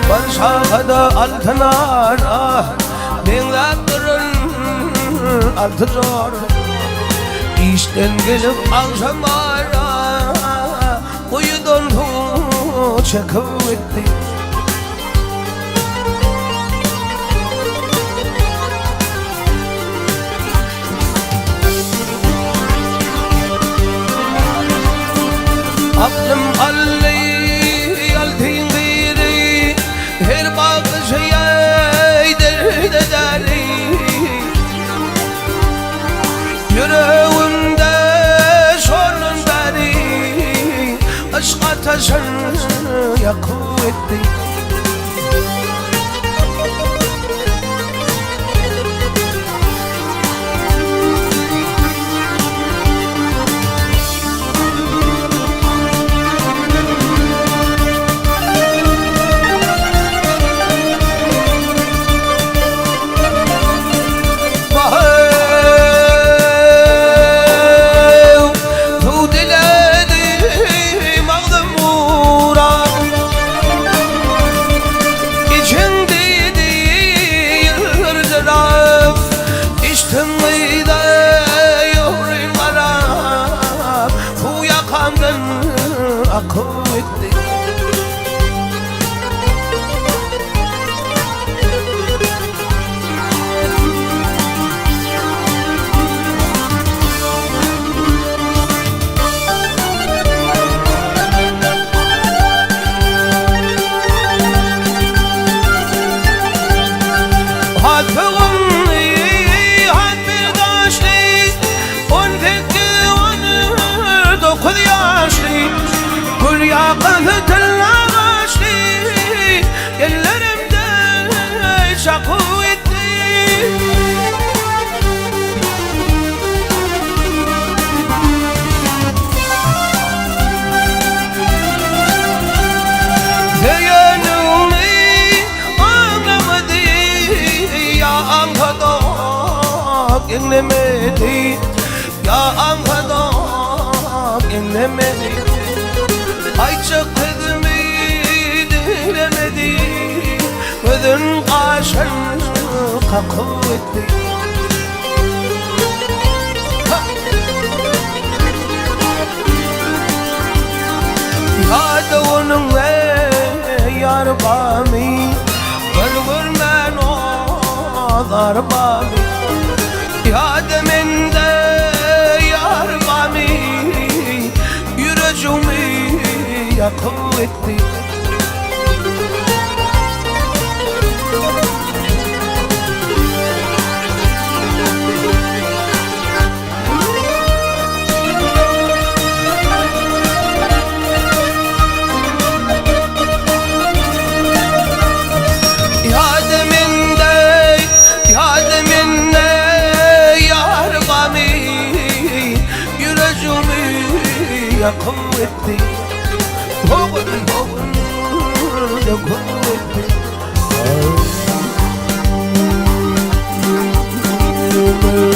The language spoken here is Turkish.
Barşakada altınar Dinlattırın altı zor İşten gelip akşamara Uyudun çekip etti Aklım alli Atyň biri her bakışa Ýerine yüreğimde şorun beri aşk ateşini yakıp etti akıp etti Yakıtın ağaçlı ellerimde çakı etti Zeynimi anlamadı ya anladım dinlemedi ya anladım dinlemedi Ayçık kızımı dilemedi Gözün kaşın kakıp etti Yadı onun ve yar bami Gülgürmen o dar bami Yadı mende yar bami Yüreğimi yakıp etti Yademinde yar bami Yüreğimi yakıp etti Oh,